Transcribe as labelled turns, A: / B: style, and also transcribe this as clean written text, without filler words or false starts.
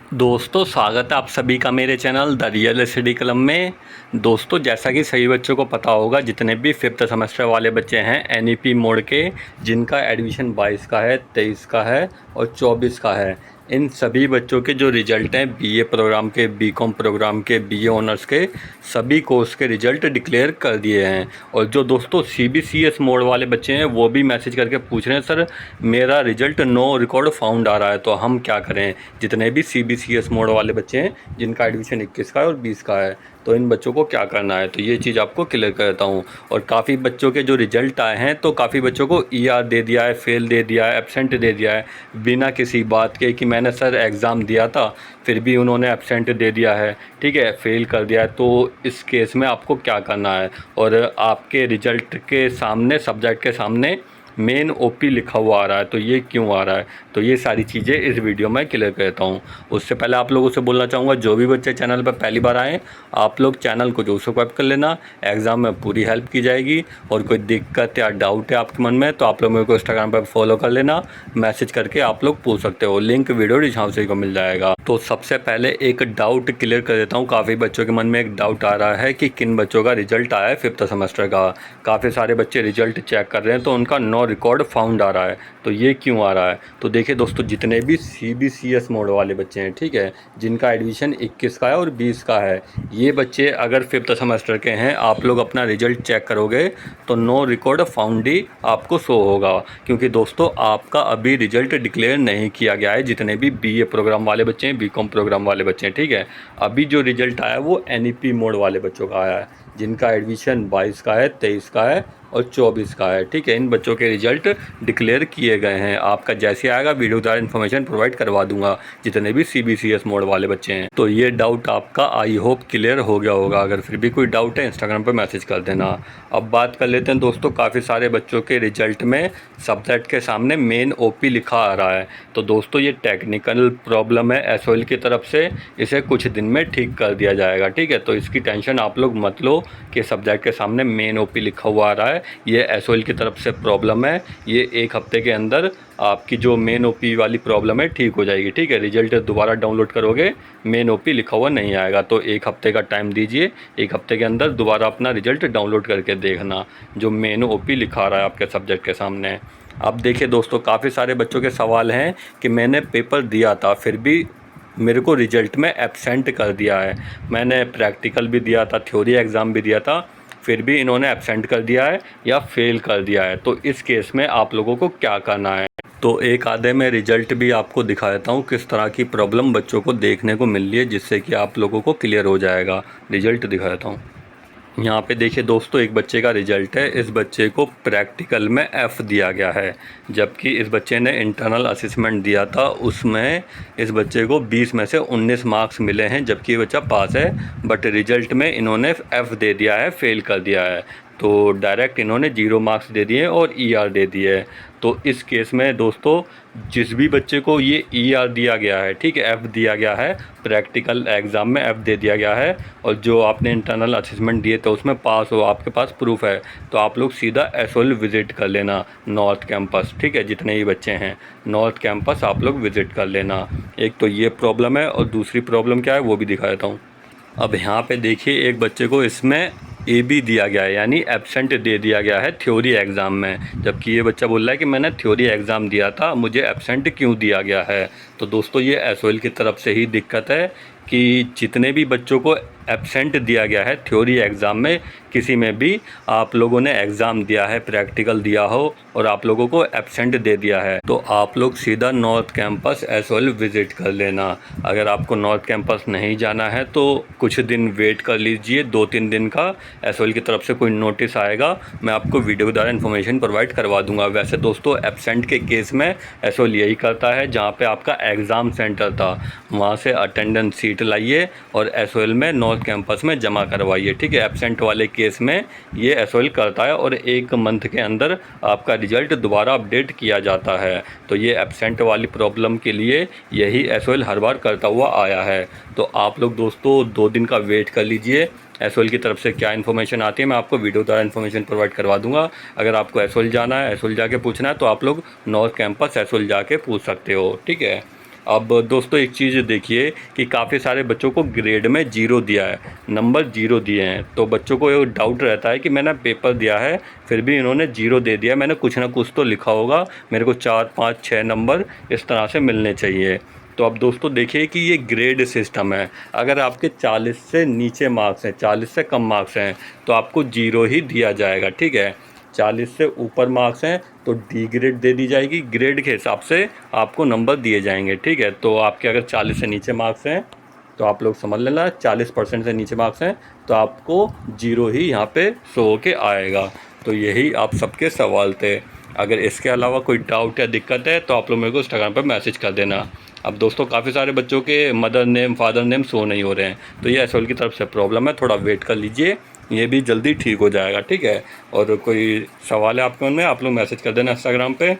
A: दोस्तों स्वागत है आप सभी का मेरे channel the real study club में। दोस्तों जैसा कि सभी बच्चों को पता होगा, जितने भी फिफ्थ सेमेस्टर वाले बच्चे हैं एनईपी मोड के, जिनका एडमिशन 22 का है, 23 का है और 24 का है, इन सभी बच्चों के जो रिज़ल्ट हैं बीए प्रोग्राम के, बीकॉम प्रोग्राम के, बीए ऑनर्स के, सभी कोर्स के रिज़ल्ट डिक्लेयर कर दिए हैं। और जो दोस्तों सीबीसीएस मोड वाले बच्चे हैं वो भी मैसेज करके पूछ रहे हैं, सर मेरा रिज़ल्ट नो रिकॉर्ड फाउंड आ रहा है, तो हम क्या करें। जितने भी सीबीसीएस मोड वाले बच्चे हैं जिनका एडमिशन 21 का है और 20 का है, तो इन बच्चों को क्या करना है, तो ये चीज़ आपको क्लियर करता हूँ। और काफ़ी बच्चों के जो रिज़ल्ट आए हैं, तो काफ़ी बच्चों को ईआर दे दिया है, फेल दे दिया है, एब्सेंट दे दिया है, बिना किसी बात के कि मैंने सर एग्ज़ाम दिया था फिर भी उन्होंने एब्सेंट दे दिया है, ठीक है, फेल कर दिया है। तो इस केस में आपको क्या करना है, और आपके रिज़ल्ट के सामने, सब्जेक्ट के सामने मेन ओपी लिखा हुआ आ रहा है, तो ये क्यों आ रहा है, तो ये सारी चीज़ें इस वीडियो में क्लियर करता हूँ। उससे पहले आप लोगों से बोलना चाहूँगा, जो भी बच्चे चैनल पर पहली बार आएँ, आप लोग चैनल को जो सब्सक्राइब कर लेना, एग्ज़ाम में पूरी हेल्प की जाएगी। और कोई दिक्कत या डाउट है आपके मन में तो आप लोग मेरे को इंस्टाग्राम पर फॉलो कर लेना, मैसेज करके आप लोग पूछ सकते हो, लिंक वीडियो डिस्क्रिप्शन को मिल जाएगा। तो सबसे पहले एक डाउट क्लियर कर देता हूँ। काफ़ी बच्चों के मन में एक डाउट आ रहा है कि किन बच्चों का रिजल्ट आया है फिफ्थ सेमेस्टर का। काफ़ी सारे बच्चे रिजल्ट चेक कर रहे हैं तो उनका नो रिकॉर्ड फाउंड आ रहा है, तो ये क्यों आ रहा है। तो देखिए दोस्तों, जितने भी सीबीसीएस मोड वाले बच्चे हैं, ठीक है, जिनका एडमिशन 21 का है और 20 का है, ये बच्चे अगर फिफ्थ सेमेस्टर के हैं, आप लोग अपना रिजल्ट चेक करोगे तो नो रिकॉर्ड फाउंड ही आपको शो होगा। क्योंकि दोस्तों आपका अभी रिजल्ट डिक्लेयर नहीं किया गया है। जितने भी बीए प्रोग्राम वाले बच्चे हैं, बीकॉम प्रोग्राम वाले बच्चे हैं, ठीक है, अभी जो रिजल्ट आया है वो एनईपी मोड वाले बच्चों का आया है, जिनका एडमिशन 22 का है, 23 का है और 24 का है, ठीक है। इन बच्चों के रिजल्ट डिक्लेयर किए गए हैं। आपका जैसे आएगा वीडियो द्वारा इन्फॉर्मेशन प्रोवाइड करवा दूंगा, जितने भी सीबीसीएस मोड वाले बच्चे हैं। तो ये डाउट आपका आई होप क्लियर हो गया होगा। अगर फिर भी कोई डाउट है इंस्टाग्राम पर मैसेज कर देना। अब बात कर लेते हैं दोस्तों, काफ़ी सारे बच्चों के रिजल्ट में सब्जेक्ट के सामने मेन ओपी लिखा आ रहा है। तो दोस्तों ये टेक्निकल प्रॉब्लम है एसओएल की तरफ से, इसे कुछ दिन में ठीक कर दिया जाएगा, ठीक है। तो इसकी टेंशन आप लोग मत लो कि सब्जेक्ट के सामने मेन ओपी लिखा हुआ आ रहा है, ये एसओएल की तरफ से प्रॉब्लम है। ये एक हफ्ते के अंदर आपकी जो मेन ओपी वाली प्रॉब्लम है ठीक हो जाएगी, ठीक है। रिजल्ट दोबारा डाउनलोड करोगे मेन ओपी लिखा हुआ नहीं आएगा, तो एक हफ्ते का टाइम दीजिए। एक हफ्ते के अंदर दोबारा अपना रिजल्ट डाउनलोड करके देखना, जो मेन ओपी लिखा रहा है आपके सब्जेक्ट के सामने। अब देखिए दोस्तों, काफ़ी सारे बच्चों के सवाल हैं कि मैंने पेपर दिया था फिर भी मेरे को रिजल्ट में एब्सेंट कर दिया है। मैंने प्रैक्टिकल भी दिया था, थ्योरी एग्ज़ाम भी दिया था, फिर भी इन्होंने एब्सेंट कर दिया है या फेल कर दिया है। तो इस केस में आप लोगों को क्या करना है, तो एक आधे में रिजल्ट भी आपको दिखा देता हूँ किस तरह की प्रॉब्लम बच्चों को देखने को मिल रही है, जिससे कि आप लोगों को क्लियर हो जाएगा। रिजल्ट दिखा देता हूँ। यहाँ पे देखिए दोस्तों, एक बच्चे का रिजल्ट है। इस बच्चे को प्रैक्टिकल में एफ़ दिया गया है, जबकि इस बच्चे ने इंटरनल असेसमेंट दिया था, उसमें इस बच्चे को 20 में से 19 मार्क्स मिले हैं, जबकि ये बच्चा पास है। बट रिजल्ट में इन्होंने एफ़ दे दिया है, फेल कर दिया है। तो डायरेक्ट इन्होंने 0 मार्क्स दे दिए और ईआर दे दिए है। तो इस केस में दोस्तों, जिस भी बच्चे को ये ईआर दिया गया है, ठीक है, एफ़ दिया गया है, प्रैक्टिकल एग्ज़ाम में एफ़ दे दिया गया है, और जो आपने इंटरनल असेसमेंट दिए थे उसमें पास हो, आपके पास प्रूफ है, तो आप लोग सीधा एसओएल विज़िट कर लेना, नॉर्थ कैंपस, ठीक है। जितने भी बच्चे हैं नॉर्थ कैंपस आप लोग विज़िट कर लेना। एक तो ये प्रॉब्लम है, और दूसरी प्रॉब्लम क्या है वो भी दिखा देता हूँ। अब यहाँ पे देखिए, एक बच्चे को इसमें ए बी दिया गया है, यानी एब्सेंट दे दिया गया है थ्योरी एग्ज़ाम में, जबकि ये बच्चा बोल रहा है कि मैंने थ्योरी एग्ज़ाम दिया था, मुझे एब्सेंट क्यों दिया गया है। तो दोस्तों ये एसओएल की तरफ से ही दिक्कत है कि जितने भी बच्चों को एब्सेंट दिया गया है थ्योरी एग्ज़ाम में, किसी में भी आप लोगों ने एग्ज़ाम दिया है, प्रैक्टिकल दिया हो और आप लोगों को एब्सेंट दे दिया है, तो आप लोग सीधा नॉर्थ कैंपस एसओएल विज़िट कर लेना। अगर आपको नॉर्थ कैंपस नहीं जाना है तो कुछ दिन वेट कर लीजिए, 2-3 दिन का एसओएल की तरफ से कोई नोटिस आएगा, मैं आपको वीडियो के द्वारा इन्फॉर्मेशन प्रोवाइड करवा दूंगा। वैसे दोस्तों एब्सेंट के केस में एसओएल यही करता है, जहाँ पे आपका एग्ज़ाम सेंटर था वहाँ से अटेंडेंस सीट लाइए और एसओएल में नॉर्थ कैंपस में जमा करवाइए, ठीक है। एब्सेंट वाले केस में ये एसओएल करता है और 1 मंथ के अंदर आपका रिजल्ट दोबारा अपडेट किया जाता है। तो ये एब्सेंट वाली प्रॉब्लम के लिए यही एसओएल हर बार करता हुआ आया है। तो आप लोग दोस्तों 2 दिन का वेट कर लीजिए, एसओएल की तरफ से क्या इन्फॉर्मेशन आती है मैं आपको वीडियो द्वारा इन्फॉर्मेशन प्रोवाइड करवा दूंगा। अगर आपको एसओएल जाना है, एसओएल जाके पूछना है, तो आप लोग नॉर्थ कैंपस एसओएल जाके पूछ सकते हो, ठीक है। अब दोस्तों एक चीज़ देखिए कि काफ़ी सारे बच्चों को ग्रेड में 0 दिया है, नंबर 0 दिए हैं। तो बच्चों को ये डाउट रहता है कि मैंने पेपर दिया है फिर भी इन्होंने 0 दे दिया, मैंने कुछ ना कुछ तो लिखा होगा, मेरे को 4, 5, 6 नंबर इस तरह से मिलने चाहिए। तो अब दोस्तों देखिए कि ये ग्रेड सिस्टम है। अगर आपके 40 से नीचे मार्क्स हैं, 40 से कम मार्क्स हैं, तो आपको 0 ही दिया जाएगा, ठीक है। 40 से ऊपर मार्क्स हैं तो डी ग्रेड दे दी जाएगी, ग्रेड के हिसाब से आपको नंबर दिए जाएंगे, ठीक है। तो आपके अगर 40 से नीचे मार्क्स हैं तो आप लोग समझ लेना, 40% से नीचे मार्क्स हैं तो आपको 0 ही यहाँ पे शो होके आएगा। तो यही आप सबके सवाल थे। अगर इसके अलावा कोई डाउट या दिक्कत है तो आप लोग मेरे को इंस्टाग्राम पर मैसेज कर देना। अब दोस्तों काफ़ी सारे बच्चों के mother name father name show नहीं हो रहे हैं, तो ये एसओएल की तरफ से प्रॉब्लम है, थोड़ा वेट कर लीजिए, ये भी जल्दी ठीक हो जाएगा, ठीक है। और कोई सवाल है आपके मन में, आप लोग मैसेज कर देना इंस्टाग्राम पे।